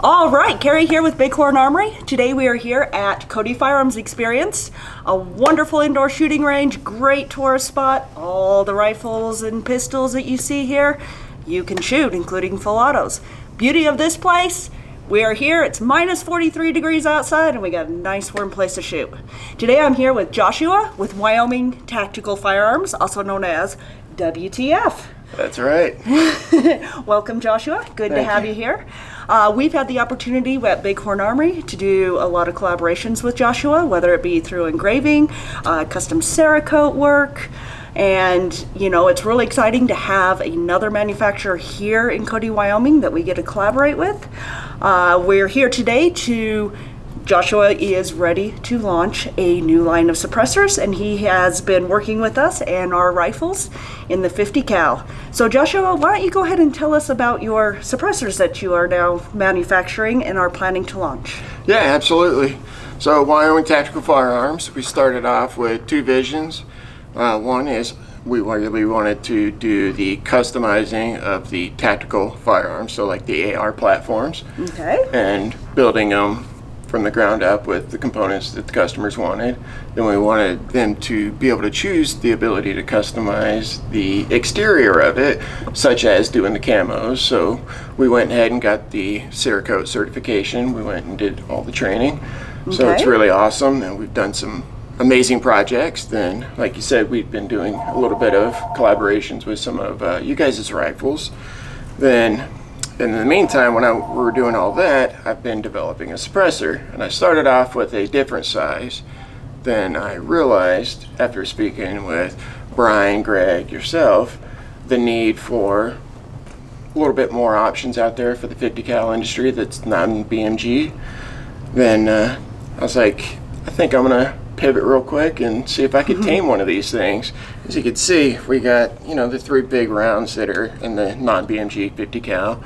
All right, Carrie here with Big Horn Armory. Today we are here at Cody Firearms Experience, a wonderful indoor shooting range, great tourist spot. All the rifles and pistols that you see here, you can shoot, including full autos. Beauty of this place, we are here, it's minus 43 degrees outside and we got a nice warm place to shoot. Today I'm here with Joshua with Wyoming Tactical Firearms, also known as WTF. That's right. Welcome, Joshua. Good to have you here. We've had the opportunity at Big Horn Armory to do a lot of collaborations with Joshua, whether it be through engraving, custom Cerakote work, and you know, it's really exciting to have another manufacturer here in Cody, Wyoming that we get to collaborate with. We're here today Joshua is ready to launch a new line of suppressors, and he has been working with us and our rifles in the 50 cal. So Joshua, why don't you go ahead and tell us about your suppressors that you are now manufacturing and are planning to launch? Yeah, absolutely. So Wyoming Tactical Firearms, we started off with two visions. One is we really wanted to do the customizing of the tactical firearms, so like the AR platforms, and building them from the ground up with the components that the customers wanted. Then we wanted them to be able to choose the ability to customize the exterior of it, such as doing the camos. So we went ahead and got the Cerakote certification. We went and did all the training. So it's really awesome, and we've done some amazing projects. Then, like you said, we've been doing a little bit of collaborations with some of you guys' rifles. Then in the meantime, when we were doing all that, I've been developing a suppressor, and I started off with a different size. Then I realized, after speaking with Brian, Greg, yourself, the need for a little bit more options out there for the 50 cal industry that's non-BMG. Then I was like, I think I'm gonna pivot real quick and see if I could tame one of these things. As you can see, we got, you know, the three big rounds that are in the non-BMG 50 cal.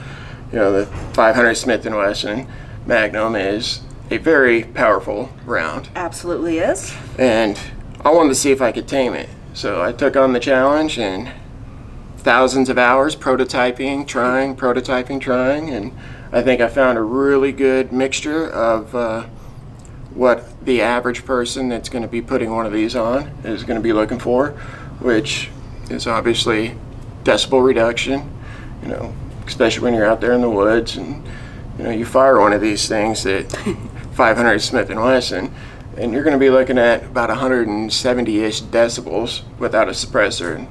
You know, the 500 Smith & Wesson Magnum is a very powerful round. Absolutely is. And I wanted to see if I could tame it. So I took on the challenge, and thousands of hours prototyping, trying, and I think I found a really good mixture of what the average person that's going to be putting one of these on is going to be looking for, which is obviously decibel reduction, you know, especially when you're out there in the woods and, you know, you fire one of these things at 500 Smith & Wesson, and you're going to be looking at about 170-ish decibels without a suppressor. And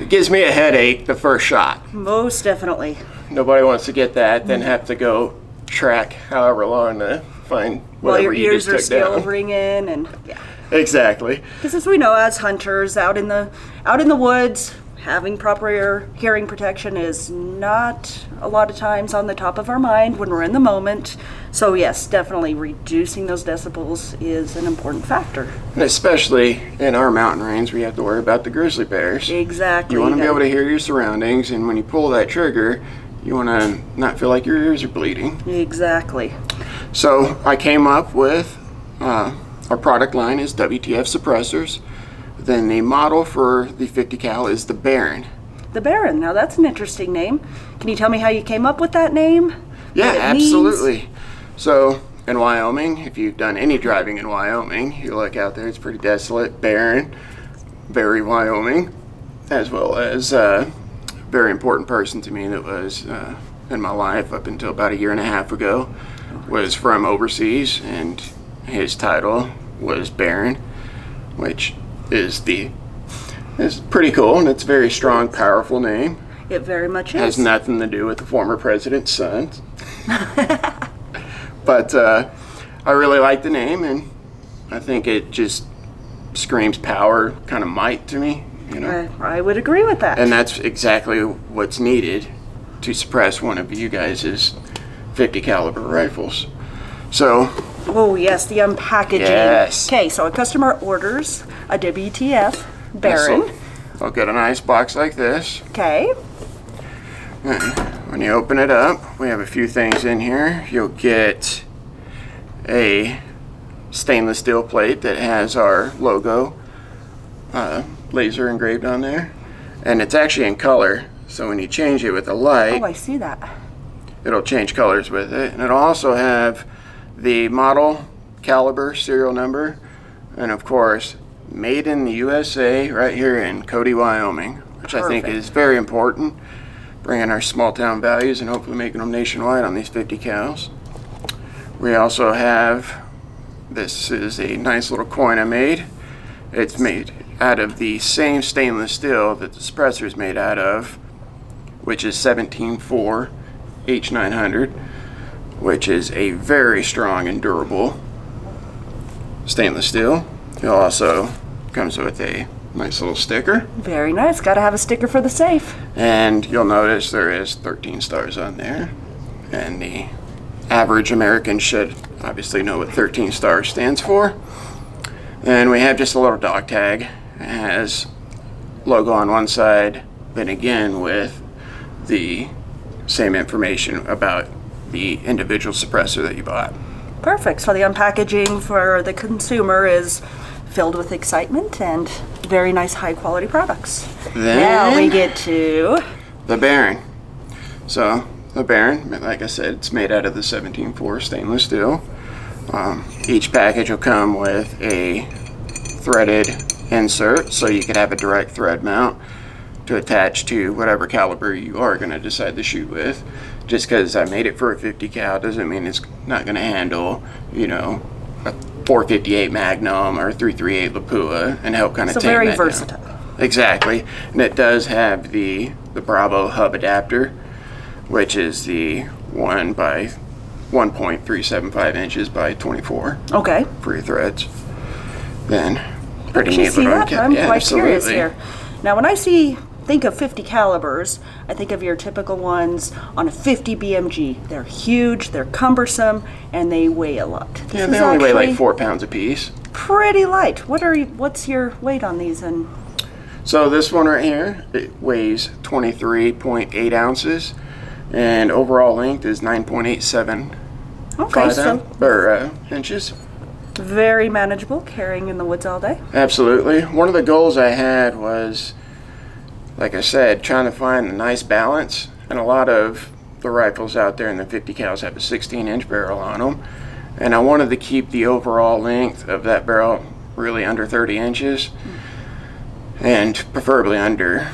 it gives me a headache the first shot. Most definitely. Nobody wants to get that, then have to go track however long to find whatever you just took down. While your ears are still ringing, and yeah. Exactly. Because as we know, as hunters out in the woods, having proper hearing protection is not a lot of times on the top of our mind when we're in the moment. So yes, definitely reducing those decibels is an important factor. And especially in our mountain range, we have to worry about the grizzly bears. Exactly. You want to be able to hear your surroundings, and when you pull that trigger, you want to not feel like your ears are bleeding. Exactly. So I came up with, our product line is WTF suppressors. Then the model for the 50 cal is the Barron. The Barron, now that's an interesting name. Can you tell me how you came up with that name? Yeah, absolutely. So in Wyoming, if you've done any driving in Wyoming, you look out there, it's pretty desolate, barren, very Wyoming, as well as a very important person to me that was in my life up until about 1.5 years ago, was from overseas, and his title was Barron, which is pretty cool, and it's a very strong, powerful name. It very much is. Has nothing to do with the former president's son. But I really like the name, and I think it just screams power, kind of might to me, you know. I would agree with that. And that's exactly what's needed to suppress one of you guys' 50 caliber rifles. So, oh yes, the unpackaging. Yes. Okay, so a customer orders a WTF Barron. So I'll get a nice box like this. Okay. And when you open it up, we have a few things in here. You'll get a stainless steel plate that has our logo laser engraved on there, and it's actually in color, so when you change it with the light, oh, I see that, it'll change colors with it. And it'll also have the model, caliber, serial number, and of course, made in the USA right here in Cody, Wyoming, which I think is very important, bringing our small town values and hopefully making them nationwide on these 50 cals. We also have, this is a nice little coin I made. It's made out of the same stainless steel that the suppressor is made out of, which is 17.4 H900, which is a very strong and durable stainless steel. It also comes with a nice little sticker. Very nice. Got to have a sticker for the safe. And you'll notice there is 13 stars on there. And the average American should obviously know what 13 stars stands for. And we have just a little dog tag. It has logo on one side, then again with the same information about the individual suppressor that you bought. Perfect. So the unpackaging for the consumer is filled with excitement and very nice high quality products. Then now we get to the Barron. So the Barron, like I said, it's made out of the 17.4 stainless steel. Each package will come with a threaded insert, so you could have a direct thread mount to attach to whatever caliber you are going to decide to shoot with. Just because I made it for a 50 cal doesn't mean it's not going to handle, you know, a 458 Magnum or 338 Lapua and help kind of tame that very down. versatile. Exactly. And it does have the Bravo hub adapter, which is the 1 by 1.375 inches by 24. Okay. For your threads. Then pretty Actually, neat see little that? cap. I'm Yeah, quite absolutely. curious here. Now when I think of 50 calibers, I think of your typical ones on a 50 BMG. They're huge, they're cumbersome, and they weigh a lot. Yeah, they only weigh like 4 pounds a piece. Pretty light. What's your weight on these? And so this one right here, it weighs 23.8 ounces, and overall length is 9.87 inches. Very manageable, carrying in the woods all day. Absolutely. One of the goals I had was, like I said, trying to find a nice balance, and a lot of the rifles out there in the 50 cals have a 16-inch barrel on them, and I wanted to keep the overall length of that barrel really under 30 inches, and preferably under,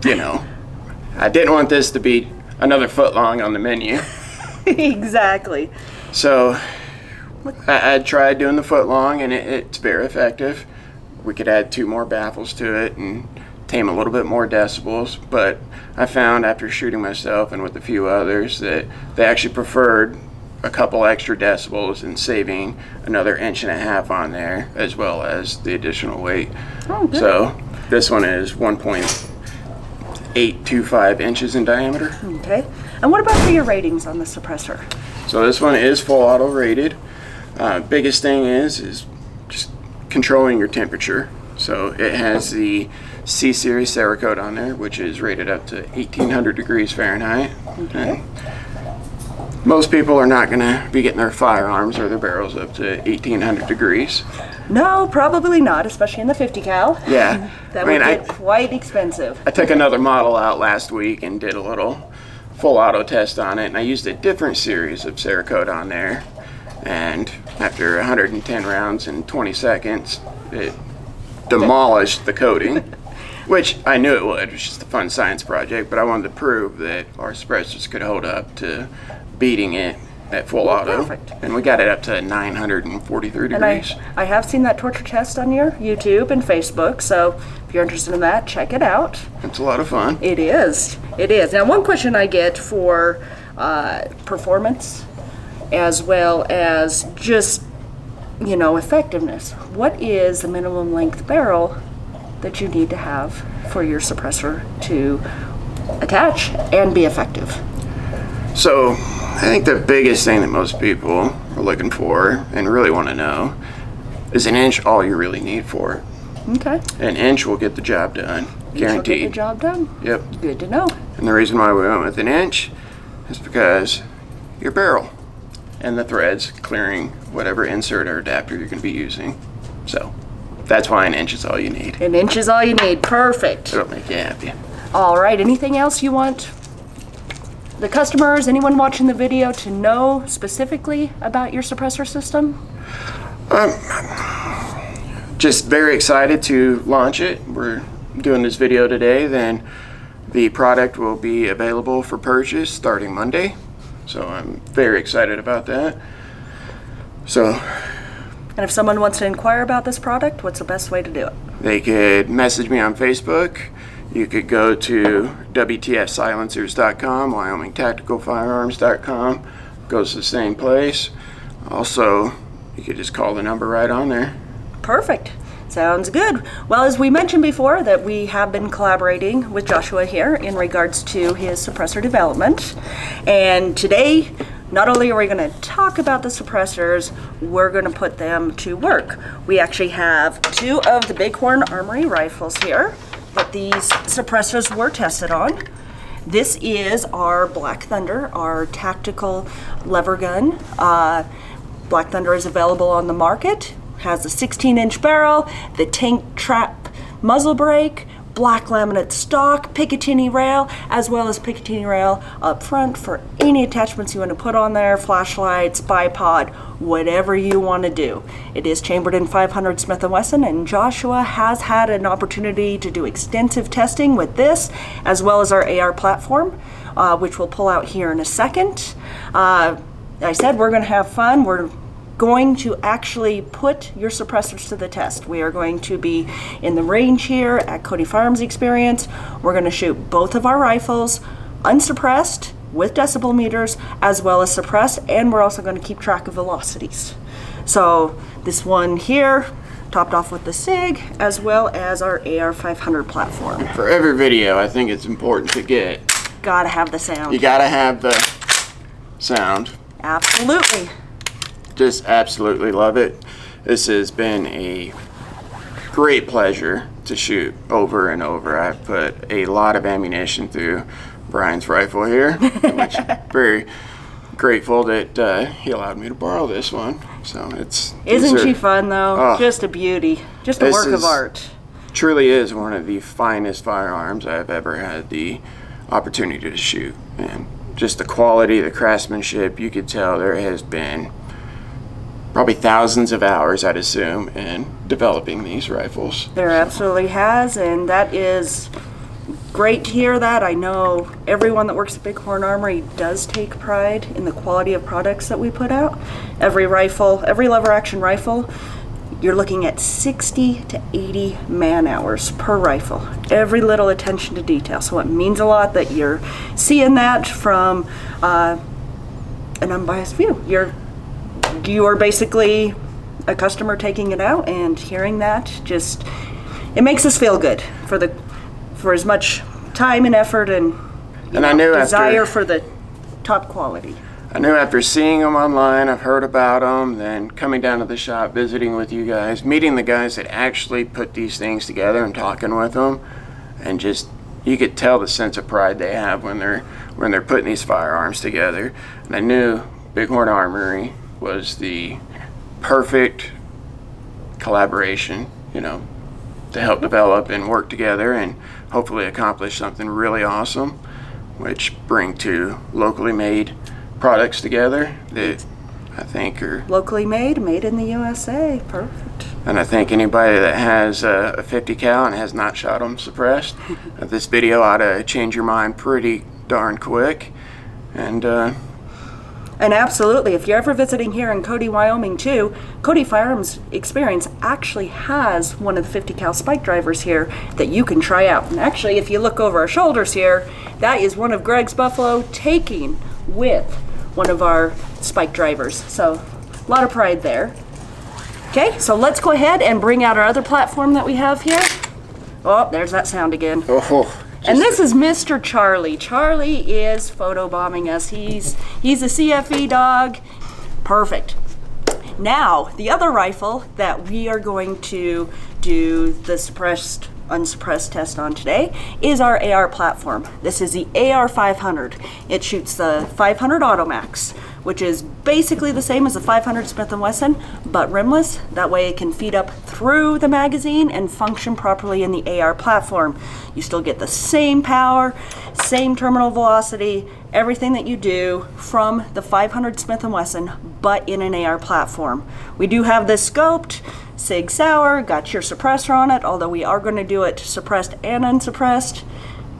you know, I didn't want this to be another foot long on the menu. Exactly. So I tried doing the foot long, and it's very effective. We could add 2 more baffles to it and tame a little bit more decibels, but I found after shooting myself and with a few others that they actually preferred a couple extra decibels and saving another 1.5 inches on there, as well as the additional weight. Oh, good. So this one is 1.825 inches in diameter. Okay. And what about for your ratings on the suppressor? So this one is full auto rated. Biggest thing is just controlling your temperature. So it has the C series Cerakote on there, which is rated up to 1800 degrees Fahrenheit. Okay. Most people are not going to be getting their firearms or their barrels up to 1800 degrees. No, probably not, especially in the 50 cal. Yeah. That would get quite expensive. I took another model out last week and did a little full auto test on it, and I used a different series of Cerakote on there. And after 110 rounds in 20 seconds, it demolished the coating, which I knew it would. It was just a fun science project, but I wanted to prove that our suppressors could hold up to beating it at full auto. Perfect. And we got it up to 943 degrees. And I have seen that torture test on your YouTube and Facebook, so if you're interested in that, check it out. It's a lot of fun. It is. It is. Now, one question I get for performance, as well as just, you know, effectiveness. What is the minimum length barrel that you need to have for your suppressor to attach and be effective? So I think the biggest thing that most people are looking for and really want to know is 1 inch all you really need for it. Okay. 1 inch will get the job done, guaranteed. Get the job done. Yep. Good to know. And the reason why we went with 1 inch is because your barrel and the threads clearing whatever insert or adapter you're going to be using. So that's why 1 inch is all you need. 1 inch is all you need. Perfect. It'll make you happy. All right. Anything else you want the customers, anyone watching the video, to know specifically about your suppressor system? Just very excited to launch it. We're doing this video today, then the product will be available for purchase starting Monday. So I'm very excited about that. And if someone wants to inquire about this product, what's the best way to do it? They could message me on Facebook. You could go to WTFsilencers.com, WyomingTacticalFirearms.com. Goes to the same place. Also, you could just call the number right on there. Perfect. Sounds good. Well, as we mentioned before, that we have been collaborating with Joshua here in regards to his suppressor development. And today, not only are we going to talk about the suppressors, we're going to put them to work. We actually have two of the Big Horn Armory rifles here that these suppressors were tested on. This is our Black Thunder, our tactical lever gun. Black Thunder is available on the market. Has a 16-inch barrel, the tank trap muzzle brake, black laminate stock, Picatinny rail, as well as Picatinny rail up front for any attachments you want to put on there, flashlights, bipod, whatever you want to do. It is chambered in 500 Smith & Wesson, and Joshua has had an opportunity to do extensive testing with this, as well as our AR platform, which we'll pull out here in a second. I said we're going to have fun. We're going to actually put your suppressors to the test. We are going to be in the range here at Cody Firearms Experience. We're going to shoot both of our rifles unsuppressed with decibel meters, as well as suppressed, and we're also going to keep track of velocities. So this one here topped off with the SIG, as well as our AR500 platform. For every video, I think it's important to gotta have the sound. You gotta have the sound. Absolutely. Just absolutely love it. This has been a great pleasure to shoot over and over. I've put a lot of ammunition through Brian's rifle here, which I'm very grateful that he allowed me to borrow this one. So Isn't she fun though? Just a beauty, just a work of art. Truly is one of the finest firearms I've ever had the opportunity to shoot, and just the quality, the craftsmanship. You could tell there has been probably thousands of hours, I'd assume, in developing these rifles. There absolutely has, and that is great to hear that. I know everyone that works at Big Horn Armory does take pride in the quality of products that we put out. Every rifle, every lever action rifle, you're looking at 60 to 80 man hours per rifle. Every little attention to detail. So it means a lot that you're seeing that from an unbiased view. You are basically a customer taking it out, and hearing that just, it makes us feel good for as much time and effort and desire for the top quality. I knew after seeing them online, I've heard about them, then coming down to the shop, visiting with you guys, meeting the guys that actually put these things together and talking with them, and just, you could tell the sense of pride they have when they're putting these firearms together. And I knew Big Horn Armory was the perfect collaboration, to help develop and work together and hopefully accomplish something really awesome, which bring two locally made products together that I think are locally made in the USA. Perfect. And I think anybody that has a 50 cal and has not shot them suppressed, this video ought to change your mind pretty darn quick. And absolutely, if you're ever visiting here in Cody, Wyoming too, Cody Firearms Experience actually has one of the 50 cal spike drivers here that you can try out. And actually, if you look over our shoulders here, that is one of Greg's Buffalo taking with one of our spike drivers. So a lot of pride there. Okay, so let's go ahead and bring out our other platform that we have here. Oh, there's that sound again. And this is Mr. Charlie. Charlie is photobombing us. He's a CFE dog. Perfect. Now, the other rifle that we are going to do the suppressed, unsuppressed test on today is our AR platform. This is the AR500. It shoots the 500 Automax, which is basically the same as a 500 Smith & Wesson, but rimless. That way it can feed up through the magazine and function properly in the AR platform. You still get the same power, same terminal velocity, everything that you do from the 500 Smith & Wesson, but in an AR platform. We do have this scoped, Sig Sauer, got your suppressor on it, although we are going to do it suppressed and unsuppressed.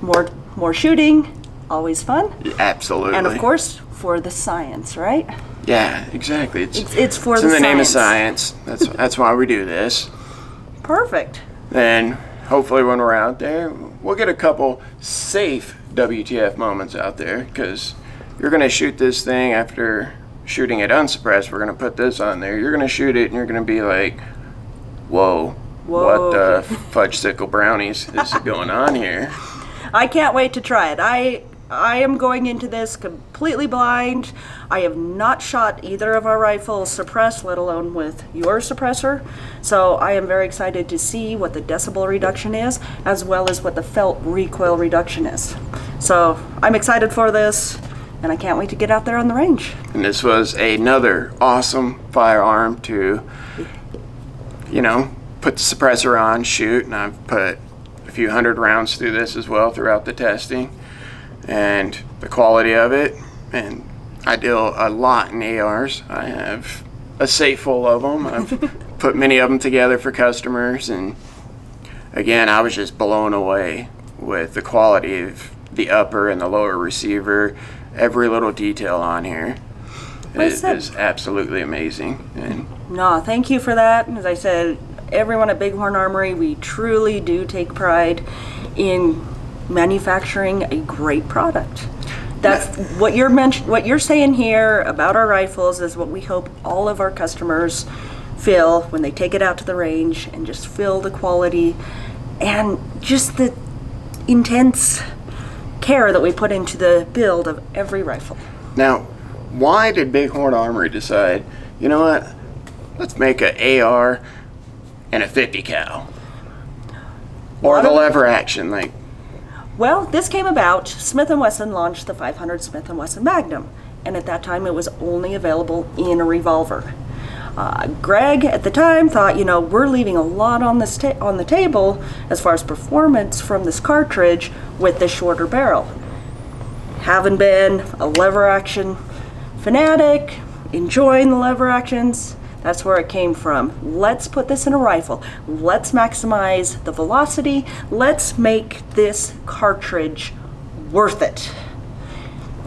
More shooting, always fun. Absolutely. And of course, for the science, right? Yeah, exactly. It's for the science. It's in the name of science. That's why we do this. Perfect. And hopefully when we're out there, we'll get a couple safe WTF moments out there, because you're going to shoot this thing after shooting it unsuppressed. We're going to put this on there. You're going to shoot it and you're going to be like, whoa, what the fudgesicle brownies is going on here? I can't wait to try it. I am going into this completely blind. I have not shot either of our rifles suppressed, let alone with your suppressor. So I am very excited to see what the decibel reduction is, as well as what the felt recoil reduction is. So I'm excited for this, and I can't wait to get out there on the range. And this was another awesome firearm to, you know, put the suppressor on, shoot, and I've put a few hundred rounds through this as well throughout the testing. And the quality of it, and I deal a lot in ARs. I have a safe full of them. I've put many of them together for customers, and again, I was just blown away with the quality of the upper and the lower receiver. Every little detail on here is absolutely amazing. And no, thank you for that. As I said, everyone at Big Horn Armory, we truly do take pride in manufacturing a great product. That's what you're saying here about our rifles is what we hope all of our customers feel when they take it out to the range, and just feel the quality and just the intense care that we put into the build of every rifle. Now, why did Big Horn Armory decide, you know what, let's make an AR and a 50 cal? Or the lever action, like. Well, this came about, Smith & Wesson launched the 500 Smith & Wesson Magnum, and at that time it was only available in a revolver. Greg at the time thought, you know, we're leaving a lot on the table as far as performance from this cartridge with this shorter barrel. Having been a lever action fanatic, enjoying the lever actions, that's where it came from. Let's put this in a rifle. Let's maximize the velocity. Let's make this cartridge worth it.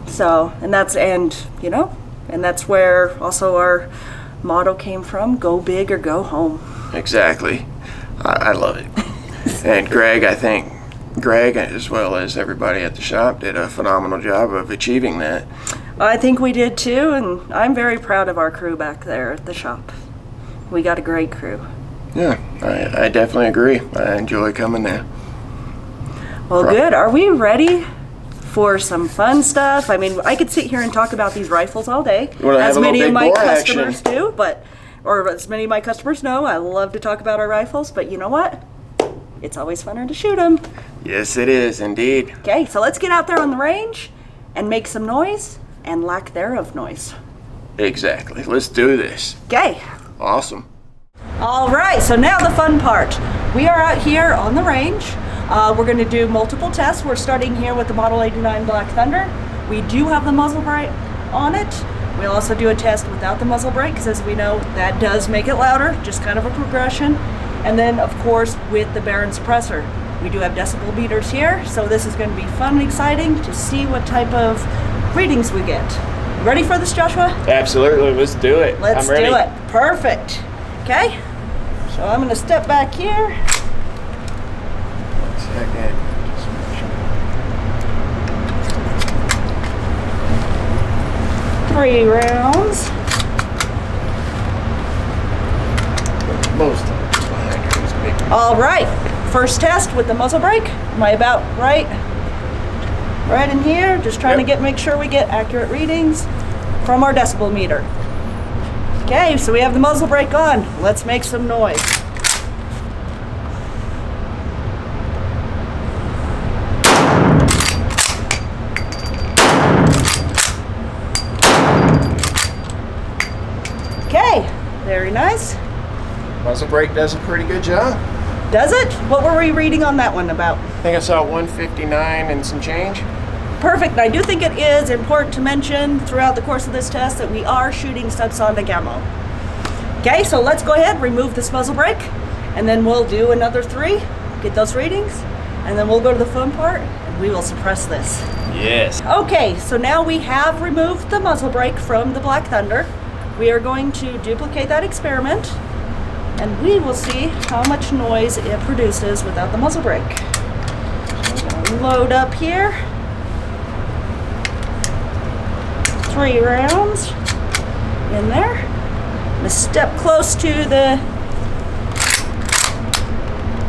So, and that's where also our motto came from: go big or go home. Exactly. I love it. And Greg, I think Greg, as well as everybody at the shop, did a phenomenal job of achieving that. I think we did too, and I'm very proud of our crew back there at the shop. We got a great crew. Yeah, I definitely agree. I enjoy coming there. Well, good. Are we ready for some fun stuff? I mean, I could sit here and talk about these rifles all day, as many of my customers do, or as many of my customers know, I love to talk about our rifles, but you know what? It's always funner to shoot them. Yes, it is, indeed. Okay, so let's get out there on the range and make some noise and lack thereof noise. Exactly. Let's do this. Okay. Awesome. All right, so now the fun part. We are out here on the range. We're going to do multiple tests. We're starting here with the Model 89 Black Thunder. We do have the muzzle brake on it. We'll also do a test without the muzzle brake, because as we know, that does make it louder, just kind of a progression. And then, of course, with the Barron Suppressor. We do have decibel meters here, so this is going to be fun and exciting to see what type of readings we get. Ready for this, Joshua? Absolutely, let's do it. Let's I'm ready. do it. Perfect. Okay, so I'm going to step back here. 1 second. Just make sure. 3 rounds. Most of it's behind here is big. All right, first test with the muzzle brake. Am I about right? Right in here, just trying to make sure we get accurate readings from our decibel meter. Okay, so we have the muzzle brake on. Let's make some noise. Muzzle brake does a pretty good job. Does it? What were we reading on that one about? I think I saw 159 and some change. Perfect. And I do think it is important to mention throughout the course of this test that we are shooting subsonic ammo. Okay, so let's go ahead, remove this muzzle brake, and then we'll do another 3, get those readings, and then we'll go to the fun part and we will suppress this. Yes. Okay, so now we have removed the muzzle brake from the Black Thunder. We are going to duplicate that experiment, and we will see how much noise it produces without the muzzle brake. So we're gonna load up here. 3 rounds in there. I'm gonna step close to the...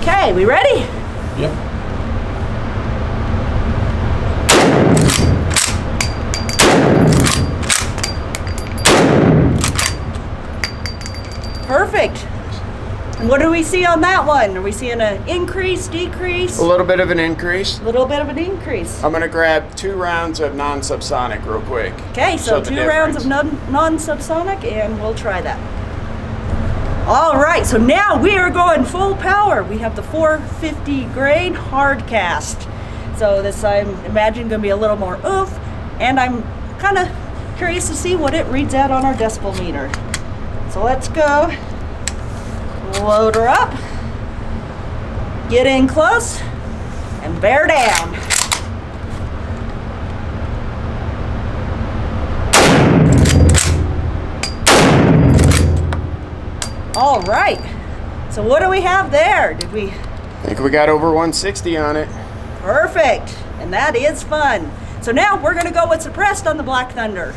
Okay, we ready? Yep. Perfect. And what do we see on that one? Are we seeing an increase, decrease? A little bit of an increase. A little bit of an increase. I'm gonna grab 2 rounds of non-subsonic real quick. Okay, so 2 rounds of non-subsonic, and we'll try that. All right, so now we are going full power. We have the 450 grain hard cast. So this, I'm imagining, gonna be a little more oomph, and I'm kind of curious to see what it reads out on our decibel meter. So let's go. Load her up, get in close, and bear down. All right, so what do we have there? Did we? I think we got over 160 on it. Perfect, and that is fun. So now we're gonna go with suppressed on the Black Thunder.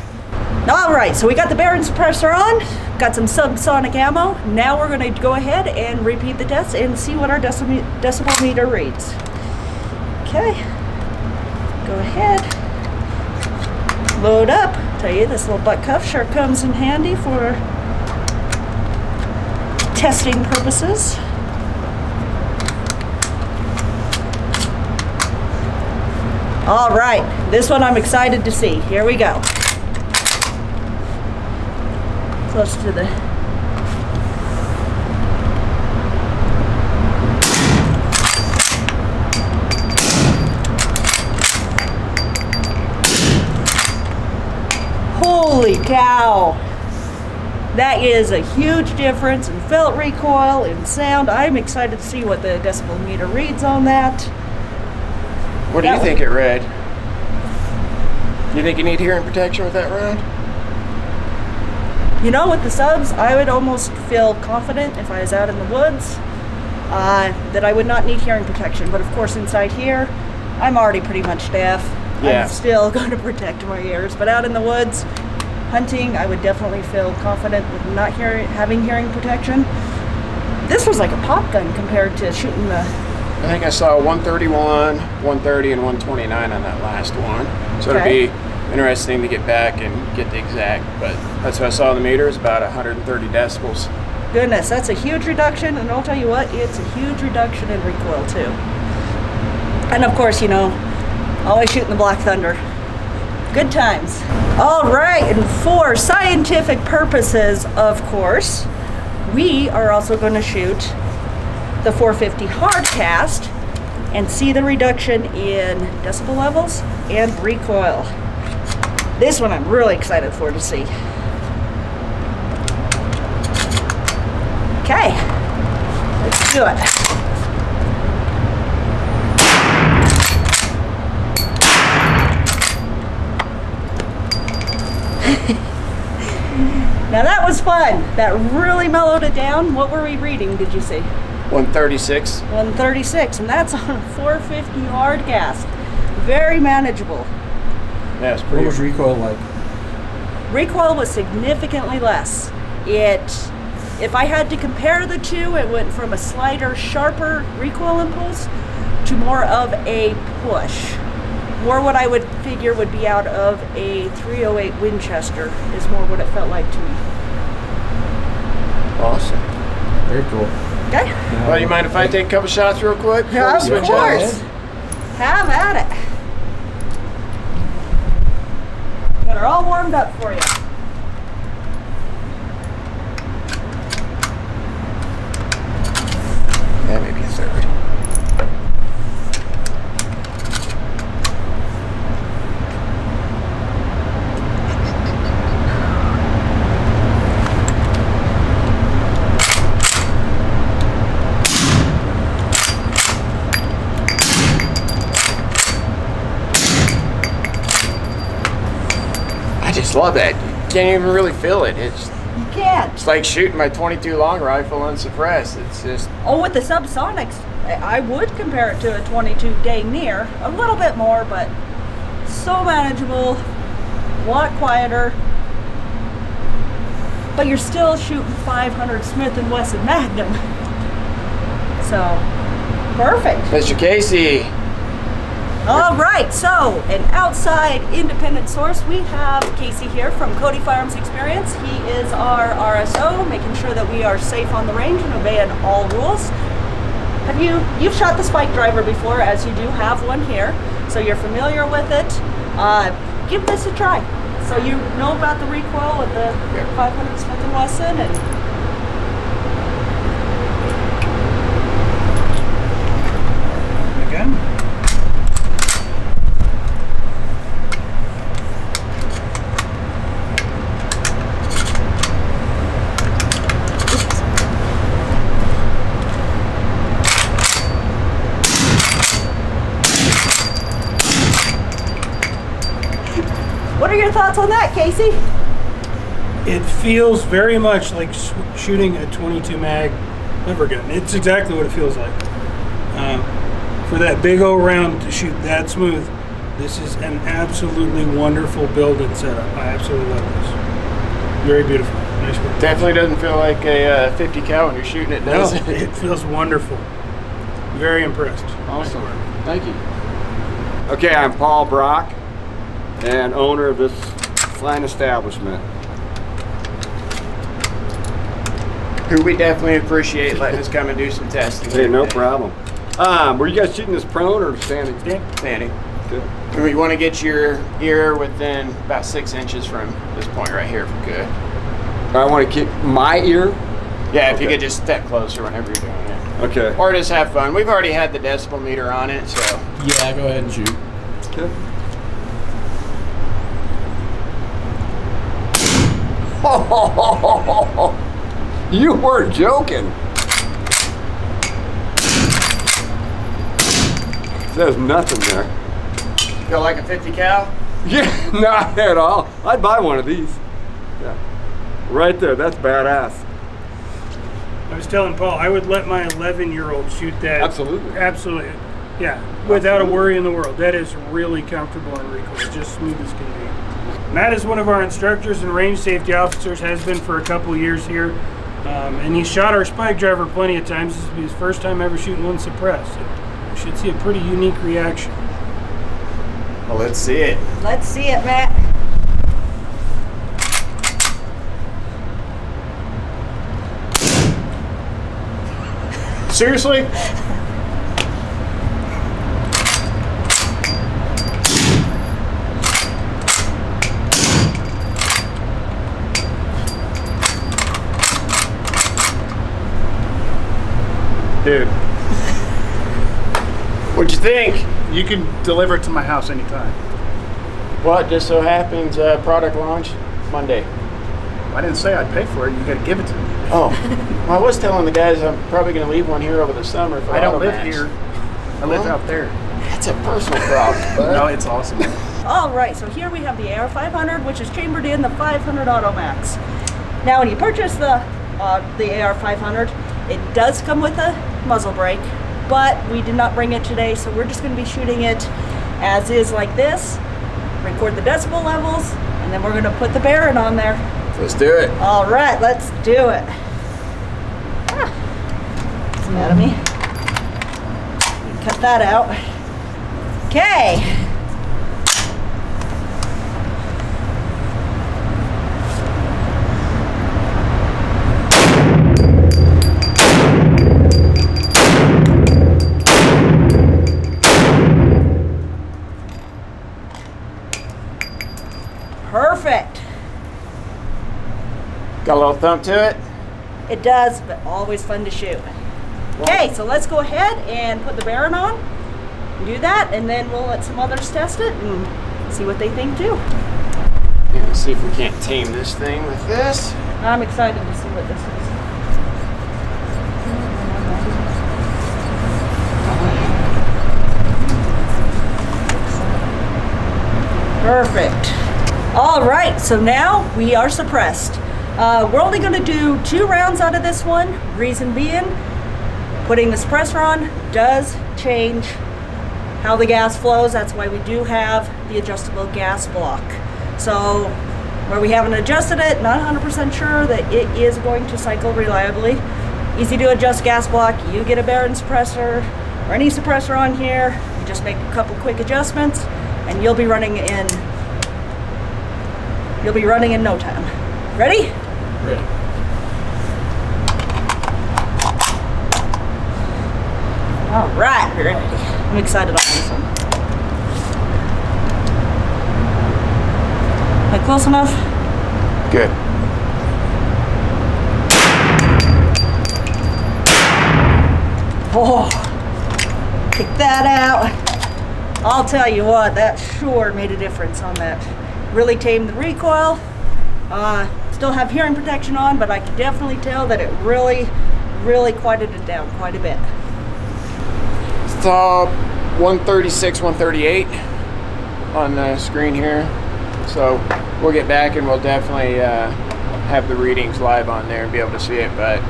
All right, so we got the Barron Suppressor on, got some subsonic ammo. Now we're gonna go ahead and repeat the test and see what our decibel meter reads. Okay, go ahead, load up. Tell you, this little butt cuff sure comes in handy for testing purposes. All right, this one I'm excited to see. Here we go. Close to the... Holy cow! That is a huge difference in felt recoil and sound. I'm excited to see what the decibel meter reads on that. What do you think it read? You think you need hearing protection with that round? You know, with the subs, I would almost feel confident if I was out in the woods that I would not need hearing protection. But of course, inside here, I'm already pretty much deaf. Yeah. I'm still going to protect my ears. But out in the woods, hunting, I would definitely feel confident with not having hearing protection. This was like a pop gun compared to shooting the... I think I saw 131, 130, and 129 on that last one. So Okay. It'll be interesting to get back and get the exact, but that's what I saw on the meter, is about 130 decibels. Goodness, that's a huge reduction, and I'll tell you what, it's a huge reduction in recoil too. And of course, you know, always shooting the Black Thunder. Good times. All right, and for scientific purposes, of course, we are also going to shoot the 450 hard cast and see the reduction in decibel levels and recoil. This one I'm really excited for to see. Okay, let's do it. Now that was fun. That really mellowed it down. What were we reading, did you see? 136. 136, and that's on a 450 hard cast. Very manageable. Yeah, it's What pretty. was recoil like? Recoil was significantly less. If I had to compare the two, it went from a slighter, sharper recoil impulse to more of a push. More what I would figure would be out of a 308 Winchester is more what it felt like to me. Awesome. Very cool. Okay? Well, you mind if I take a couple shots real quick? before we Of switch course. out? Have at it. Got her all warmed up for you. Yeah, maybe a third. I just love that. You can't even really feel it. You can't. It's like shooting my 22 long rifle unsuppressed. It's just... Oh, with the subsonics, I would compare it to a 22 dang near. A little bit more, but so manageable, a lot quieter. But you're still shooting 500 Smith & Wesson Magnum. So, perfect. Mr. Casey. All right, so an outside independent source. We have Casey here from Cody Firearms Experience. He is our RSO, making sure that we are safe on the range and obeying all ruls. You've shot the spike driver before, as you do have one here, so you're familiar with it. Give this a try. So you know about the recoil with the 500 Smith & Wesson and again. What are your thoughts on that, Casey? It feels very much like shooting a 22 mag lever gun. It's exactly what it feels like. For that big old round to shoot that smooth, this is an absolutely wonderful build and setup. I absolutely love this. Very beautiful. Nice work. Definitely doesn't feel like a 50 cal when you're shooting it, does it? It feels wonderful. Very impressed. Awesome. Thank you. Okay, I'm Paul Brock, and owner of this fine establishment. Who we definitely appreciate letting us come and do some testing. Hey, no problem. Were you guys shooting this prone or standing? Standing. Good. And we want to get your ear within about 6 inches from this point right here if we could. I want to keep my ear? Yeah, if you could just step closer whenever you're doing it. Okay. Or just have fun. We've already had the decibel meter on it, so. Yeah, go ahead and shoot. Okay. You weren't joking. There's nothing there. Feel like a 50 cal? Yeah, not at all. I'd buy one of these. Yeah. Right there, that's badass. I was telling Paul, I would let my 11-year-old shoot that. Absolutely. Absolutely. Yeah, without a worry in the world. That is really comfortable and recoil. It's just smooth as can be. Matt is one of our instructors and range safety officers, has been for a couple years here. And he's shot our spike driver plenty of times. This will be his first time ever shooting one suppressed. So you should see a pretty unique reaction. Well, let's see it. Let's see it, Matt. Seriously? Dude, What'd you think? you can deliver it to my house anytime. Well, it just so happens product launch Monday. I didn't say I'd pay for it. You got to give it to me. Oh, well, I was telling the guys I'm probably going to leave one here over the summer for I don't live Automax. here. I live out there. That's a personal problem. Bud. No, it's awesome. All right, so here we have the AR500, which is chambered in the 500 Automax. Now, when you purchase the AR500, it does come with a muzzle brake, but we did not bring it today, so we're just going to be shooting it as is like this, record the decibel levels, and then we're going to put the Barron on there. Let's do it. All right, let's do it. It's mad at me. Cut that out. Okay. Perfect. Got a little thump to it? It does, but always fun to shoot. Okay, so let's go ahead and put the Barron on, do that, and then we'll let some others test it and see what they think too. Yeah, let's see if we can't tame this thing with this. I'm excited to see what this is. Perfect. All right, so now we are suppressed. We're only going to do 2 rounds out of this one. Reason being, putting the suppressor on does change how the gas flows. That's why we do have the adjustable gas block. So where we haven't adjusted it, not 100% sure that it is going to cycle reliably. Easy to adjust gas block. You get a Barron suppressor or any suppressor on here, you just make a couple quick adjustments and you'll be running in no time. Ready? Ready. All right, we're ready. I'm excited on this one. Am I close enough? Good. Oh, kick that out. I'll tell you what, that sure made a difference on that. Really tamed the recoil. Still have hearing protection on, but I could definitely tell that it really quieted it down quite a bit. It's 136, 138 on the screen here. So we'll get back and we'll definitely have the readings live on there and be able to see it. But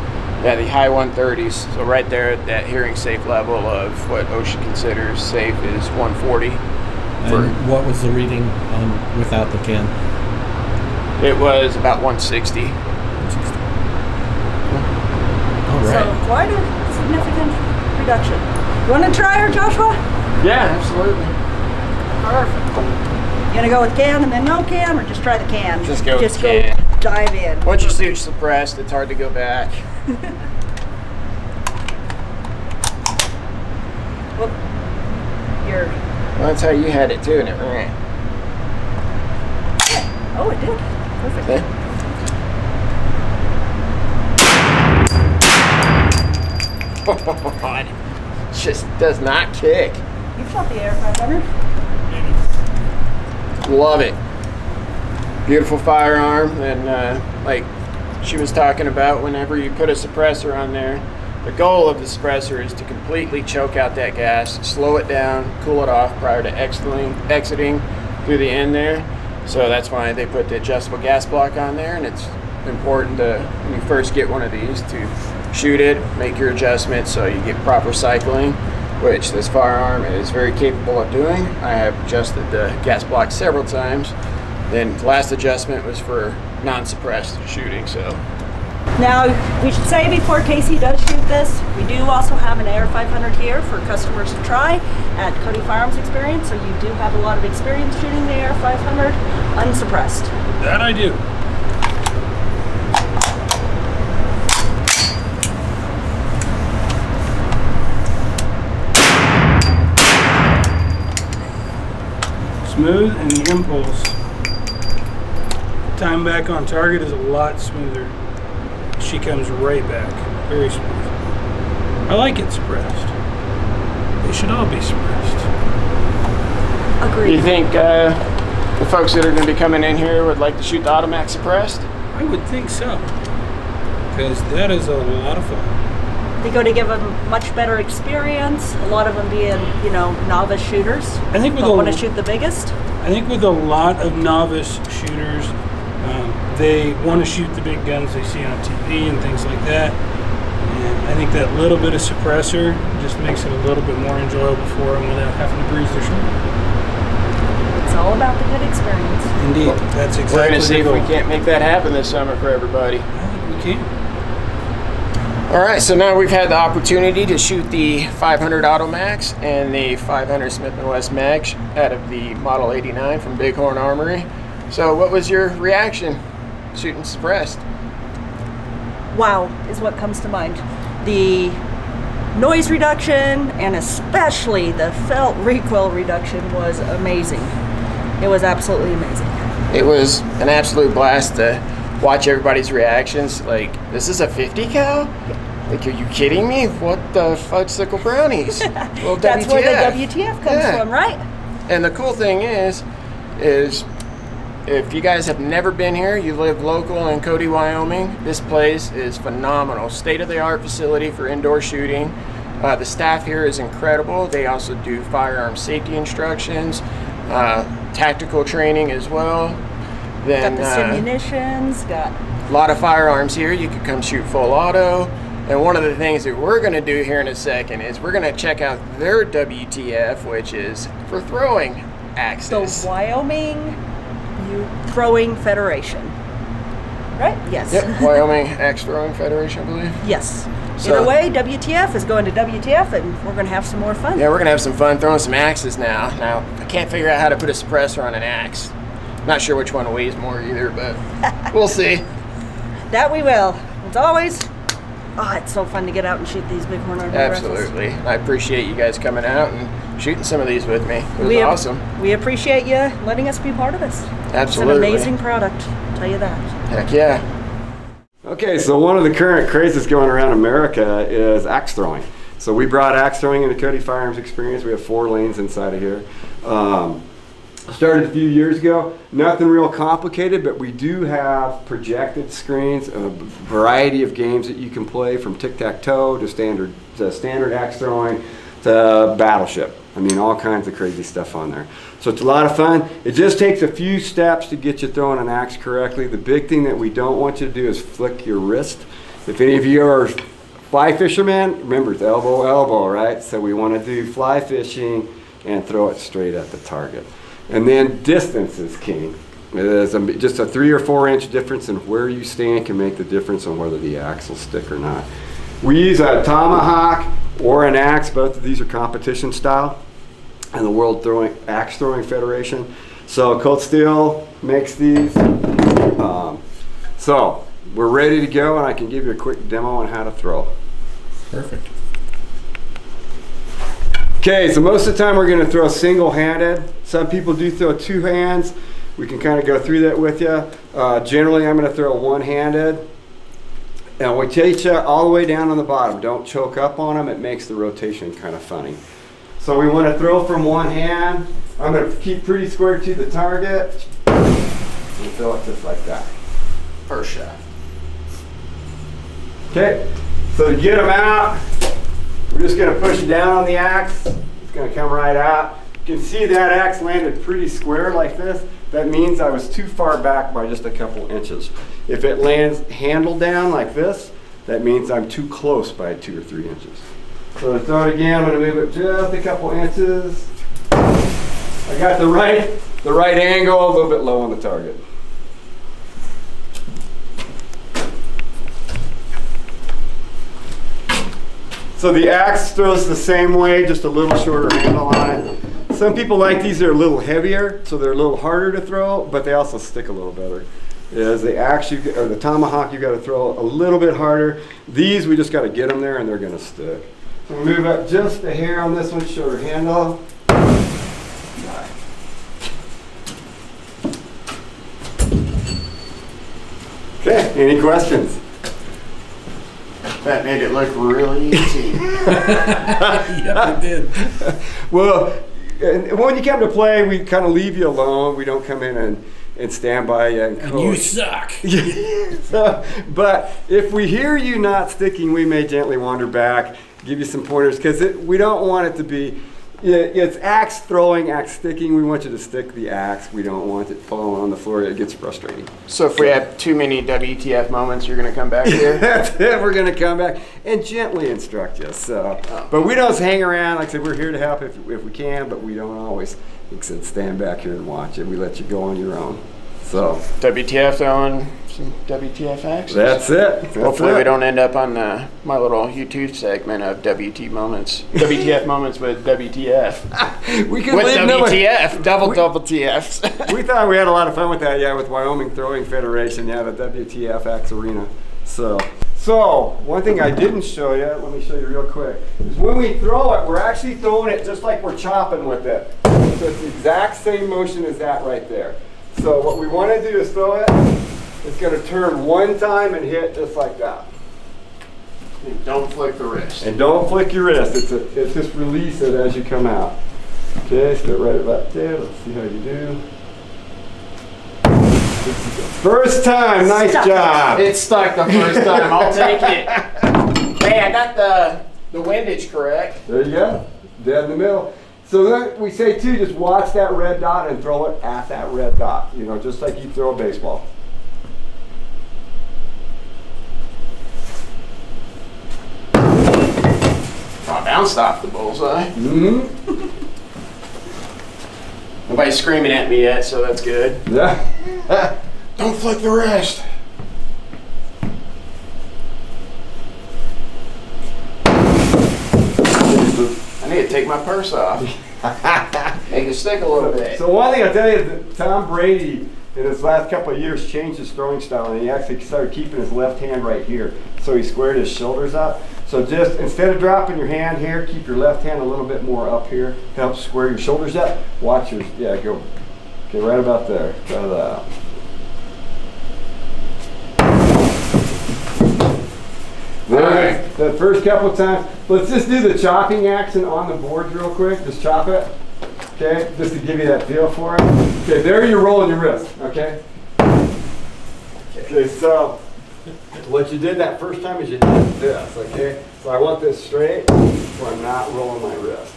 yeah, the high 130s. So right there at that hearing safe level of what OSHA considers safe is 140. And what was the reading without the can? It was about 160. All right. So quite a significant reduction. You want to try her, Joshua? Yeah, absolutely. Perfect. You gonna go with can and then no can, or just try the can? Just go with go can. dive in. Once you see it's suppressed, it's hard to go back. Well, Well, that's how you had it too, and it ran. oh, it did. Perfect. Okay. It just does not kick. You've shot the Air 500. Love it. Beautiful firearm, and like she was talking about, whenever you put a suppressor on there, the goal of the suppressor is to completely choke out that gas, slow it down, cool it off prior to exiting through the end there. So that's why they put the adjustable gas block on there, and it's important to, when you first get one of these, to shoot it, make your adjustments so you get proper cycling, which this firearm is very capable of doing. I have adjusted the gas block several times. Then the last adjustment was for non-suppressed shooting. So Now, we should say before Casey does shoot this, we do also have an Air 500 here for customers to try at Cody Firearms Experience, so you do have a lot of experience shooting the Air 500 unsuppressed. That I do. Smooth, and the impulse time back on target is a lot smoother. She comes right back, very smooth. I like it suppressed. They should all be suppressed. Agreed. you think the folks that are going to be coming in here would like to shoot the automatic suppressed? I would think so, because that is a lot of fun. They go to give them much better experience. A lot of them being, you know, novice shooters. I think with but want to shoot the biggest. I think with a lot of novice shooters, they want to shoot the big guns they see on TV and things like that. And I think that little bit of suppressor just makes it a little bit more enjoyable for them without having to bruise their shoulder. It's all about the good experience. Indeed, that's exactly. We're going to see the if we goal. can't make that happen this summer for everybody. I think we can. All right, so now we've had the opportunity to shoot the 500 Automax and the 500 Smith & Wesson Mag out of the Model 89 from Big Horn Armory. So what was your reaction shooting suppressed? Wow is what comes to mind. The noise reduction and especially the felt recoil reduction was amazing. It was absolutely amazing. It was an absolute blast to watch everybody's reactions. Like, this is a 50 cal? Like, are you kidding me? What the fudgesicle brownies? Well, That's WTF. where the WTF comes from, right? And the cool thing is if you guys have never been here, you live local in Cody, Wyoming, this place is phenomenal. State-of-the-art facility for indoor shooting. The staff here is incredible. They also do firearm safety instructions, tactical training as well. Then, got the munitions, got a lot of firearms here. You could come shoot full auto. And one of the things that we're going to do here in a second is we're going to check out their WTF, which is for throwing axes. the Wyoming Throwing Federation, right? Yes. Yep, Wyoming Axe Throwing Federation, I believe. Yes. So, either way, WTF is going to WTF, and we're going to have some more fun. Yeah, we're going to have some fun throwing some axes now. Now, I can't figure out how to put a suppressor on an axe. Not sure which one weighs more either, but we'll see. That we will. It's always, it's so fun to get out and shoot these Big Horn Armory Absolutely. rifles. I appreciate you guys coming out and shooting some of these with me. It was awesome. We appreciate you letting us be part of this. Absolutely. It's an amazing product, I'll tell you that. Heck yeah. Okay, so one of the current crazes going around America is axe throwing. So we brought axe throwing into Cody Firearms Experience. We have 4 lanes inside of here. Started a few years ago. Nothing real complicated, but we do have projected screens, a variety of games that you can play, from tic-tac-toe to standard axe throwing to Battleship. I mean, all kinds of crazy stuff on there. So it's a lot of fun. It just takes a few steps to get you throwing an axe correctly. The big thing that we don't want you to do is flick your wrist. If any of you are fly fishermen, remember it's elbow, elbow, right? So we want to do fly fishing and throw it straight at the target. And then distance is king. Just a 3 or 4 inch difference in where you stand can make the difference on whether the axe will stick or not. We use a tomahawk or an axe. Both of these are competition style in the World Axe Throwing Federation. So Cold Steel makes these. So we're ready to go, and I can give you a quick demo on how to throw. Perfect. Okay, so most of the time we're going to throw single-handed. Some people do throw 2 hands. We can kind of go through that with you. Generally, I'm going to throw one-handed. And we teach you all the way down on the bottom. Don't choke up on them. It makes the rotation kind of funny. So we want to throw from one hand. I'm going to keep pretty square to the target. And throw it just like that. First shot. Okay, so to get them out, we're just going to push down on the axe. It's going to come right out. You can see that axe landed pretty square like this. That means I was too far back by just a couple inches. If it lands handle down like this, that means I'm too close by 2 or 3 inches. So to throw it again, I'm going to move it just a couple inches. I got the right angle, a little bit low on the target. So the axe throws the same way, just a little shorter handle on it. Some people like these, they're a little heavier, so they're a little harder to throw, but they also stick a little better. As the axe, or the tomahawk, you got to throw a little bit harder. These, we just got to get them there and they're going to stick. So we move up just a hair on this one, shorter handle. Okay, any questions? That made it look really easy. Yeah, it did. Well, and when you come to play, we kind of leave you alone. We don't come in and stand by you and coach. And you suck. So, but if we hear you not sticking, we may gently wander back, give you some pointers, because we don't want it to be, it's axe throwing, axe sticking. We want you to stick the axe. We don't want it falling on the floor. It gets frustrating. So if we have too many WTF moments, you're going to come back here? That's it. We're going to come back and gently instruct you. So, but we don't hang around. Like I said, we're here to help if we can, but we don't always, like I said, stand back here and watch it. We let you go on your own. So WTF throwing some WTF axes. That's it. Hopefully we don't end up on my little YouTube segment of WTF moments with WTF. We could with leave WTF, double TFs. We thought we had a lot of fun with that, yeah, with Wyoming Throwing Federation, yeah, the WTF Axe Arena. So one thing I didn't show you, let me show you real quick, is when we throw it, we're actually throwing it just like we're chopping with it. So it's the exact same motion as that right there. So what we want to do is throw it. It's going to turn one time and hit just like that. And don't flick the wrist. And don't flick your wrist. It's just release it as you come out. Okay, start right about there. Let's see how you do. First time, nice job. It stuck the first time. I'll take it. Hey, I got the windage correct. There you go. Dead in the middle. So then we say too, just watch that red dot and throw it at that red dot. You know, just like you throw a baseball. I bounced off the bullseye. Mm-hmm. Nobody's screaming at me yet, so that's good. Yeah. Don't flick the wrist. I need to take my purse off. Make it stick a little bit. So one thing I'll tell you is that Tom Brady, in his last couple of years, changed his throwing style, and he actually started keeping his left hand right here. So he squared his shoulders up. So just, instead of dropping your hand here, keep your left hand a little bit more up here. Helps square your shoulders up. Watch your, yeah, go. Okay, right about there. Try that. Alright. The first couple of times, let's just do the chopping action on the boards real quick. Just chop it. Okay, just to give you that feel for it. Okay, there you're rolling your wrist. Okay. Okay, so what you did that first time is you did this. Okay, so I want this straight, so I'm not rolling my wrist.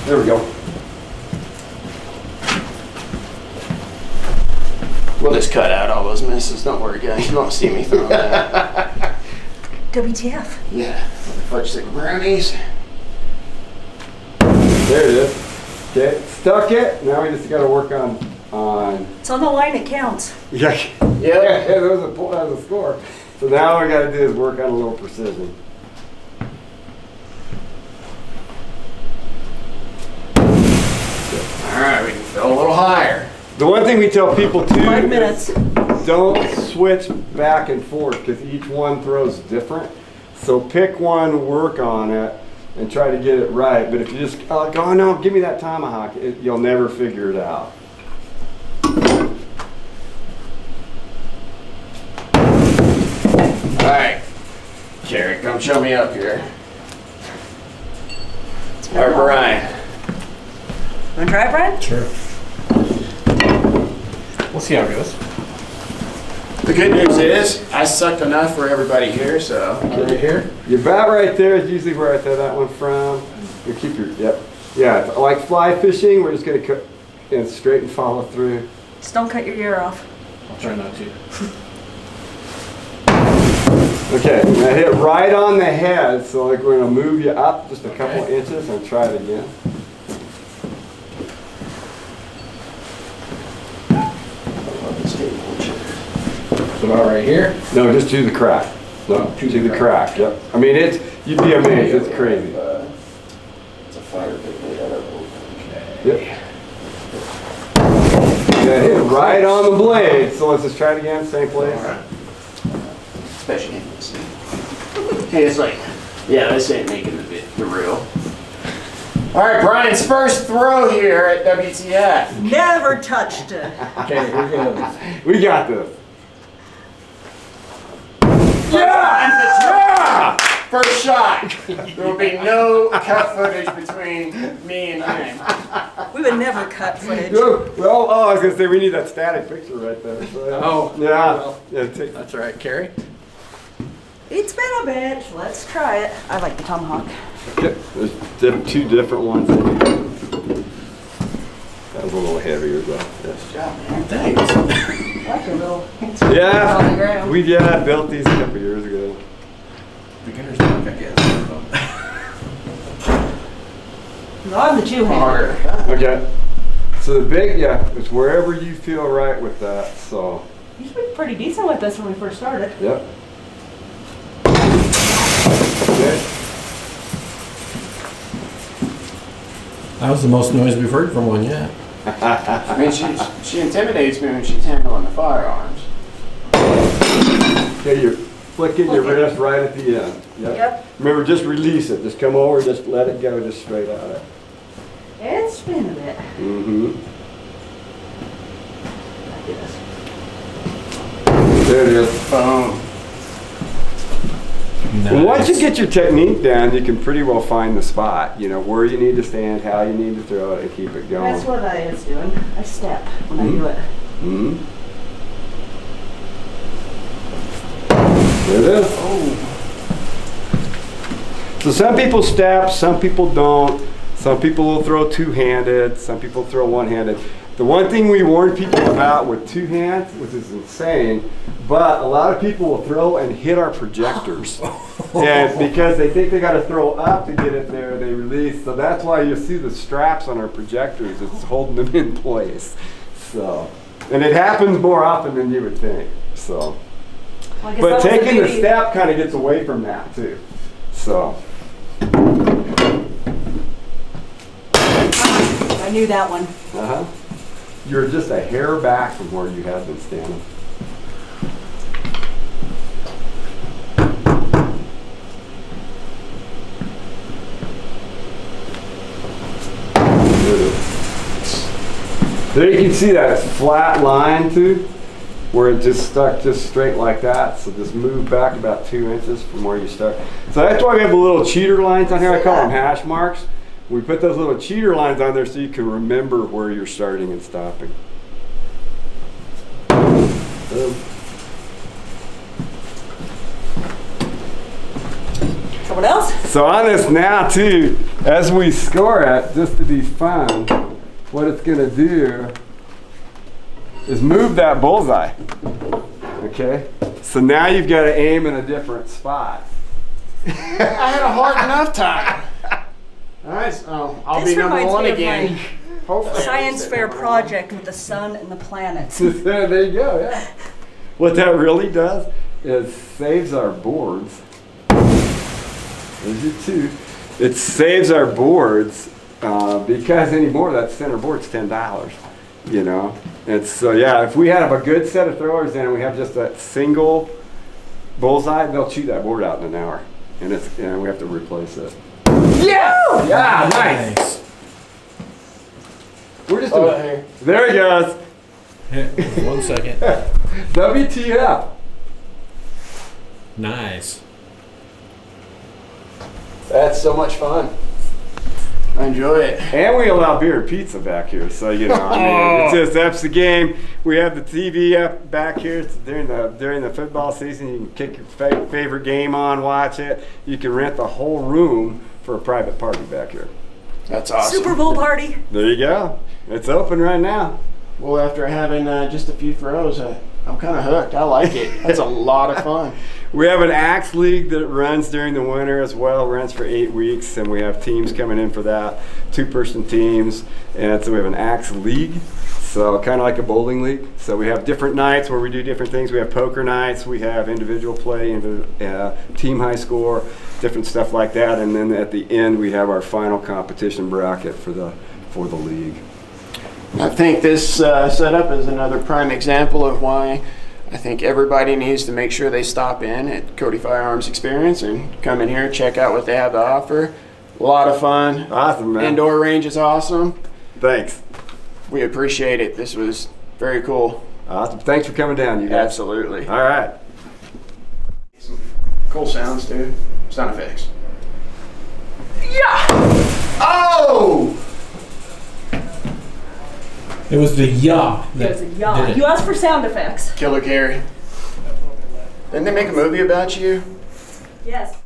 There we go. We'll just cut out all those misses. Don't worry, guys. You won't see me throwing that. WTF. Yeah, fudge stick brownies. There it is. Okay, stuck it. Now we just got to work on. It's on the line, it counts. Yeah. Yeah, that was a score. So now all we got to do is work on a little precision. All right, we can go a little higher. The one thing we tell people too 5 minutes. is don't switch back and forth because each one throws different. So pick one, work on it, and try to get it right. But if you just go, oh no, give me that tomahawk, you'll never figure it out. All right, Carrie, come show me up here. All right, Brian. Want to try it, Brian? Sure. We'll see how it goes. The good news is I sucked enough for everybody here, so. Right here. Your bat right there is usually where I throw that one from. You keep your, yep. Yeah, like fly fishing, we're just gonna cut and straight and follow through. Just don't cut your ear off. I'll try not to. Okay, now hit right on the head, so like we're gonna move you up just a couple inches and try it again. So about right here? No, just to the crack. No, to the crack, yep. I mean, you'd be amazed, it's crazy. It's a fire pit made out of. Yep. Yeah, hit right on the blade, so let's just try it again, same place. All right. Especially hey, it's like, yeah, this ain't making the reel. All right, Brian's first throw here at WTF. Never touched it. Okay, here goes. We got this. Yeah! First shot. There will be no cut footage between me and him. We would never cut footage. Well, I was gonna say we need that static picture right there. So, yeah. Oh, yeah. well, Yeah, that's all right, Carrie. It's been a bit. Let's try it. I like the tomahawk. There's two different ones. That was a little heavier though. Good job, man. Thanks. I like your little. Yeah, On the ground. we built these a couple years ago. Beginner's luck, I guess. I'm the two-hander. Okay. So the big, it's wherever you feel right with that. So. You should be pretty decent with this when we first started. Yep. Okay. That was the most noise we've heard from one yet. I mean, she intimidates me when she's handling the firearms. Okay, you're flicking your wrist right at the end. Yep. Remember, just release it. Just come over, just let it go, just straight at it. It's been a bit. Mm-hmm. Like this. There There it is. Boom. Nice. Once you get your technique down, you can pretty well find the spot, you know, where you need to stand, how you need to throw it, and keep it going. That's what I was doing. I step when I do it. Mm-hmm. There it is. Oh. So some people step, some people don't. Some people will throw two-handed, some people throw one-handed. The one thing we warn people about with two hands, which is insane, but a lot of people will throw and hit our projectors. And because they think they got to throw up to get it there, they release. So that's why you see the straps on our projectors. It's holding them in place. So, and it happens more often than you would think. So, Well, I guess but that was taking the beauty. step kind of gets away from that too. So. I knew that one. Uh-huh. You're just a hair back from where you had been standing. There you can see that flat line too, where it just stuck just straight like that. So just move back about 2 inches from where you start. So that's why we have the little cheater lines on here. I call them hash marks. We put those little cheater lines on there so you can remember where you're starting and stopping. Someone else? So on this now too, as we score it, just to be fun, what it's gonna do is move that bullseye. Okay? So now you've got to aim in a different spot. I had a hard enough time. All right, so I'll This be number reminds one me of again. my Hopefully. science fair project with the sun and the planets. There you go, yeah. What that really does is saves our boards. There's your two. It saves our boards because anymore that center board's $10, you know. And so yeah, if we have a good set of throwers in and we have just that single bullseye, they'll chew that board out in an hour, and we have to replace it. Yeah, yeah, nice. We're just there he goes. 1 second. WTF. Nice. That's so much fun. I enjoy it. And we allow beer and pizza back here, so you know, I mean, it's just that's the game. We have the TV up back here during the football season. You can kick your favorite game on, watch it. You can rent the whole room for a private party back here. That's awesome. Super Bowl party. There you go. It's open right now. Well, after having just a few throws, I'm kind of hooked. I like it. That's a lot of fun. We have an axe league that runs during the winter as well, runs for 8 weeks, and we have teams coming in for that, 2-person teams, and so we have an axe league, so kind of like a bowling league. So we have different nights where we do different things. We have poker nights, we have individual play, team high score, different stuff like that, and then at the end we have our final competition bracket for the league. I think this setup is another prime example of why I think everybody needs to make sure they stop in at Cody Firearms Experience and come in here and check out what they have to offer. A lot of fun. Awesome, man. Indoor range is awesome. Thanks. We appreciate it. This was very cool. Awesome. Thanks for coming down, you guys. Absolutely. All right. Some cool sounds, dude. Sound effects. Yeah! Oh! It was the yaw It that was a yawn. did it. You asked for sound effects. Killer Carrie. Didn't they make a movie about you? Yes.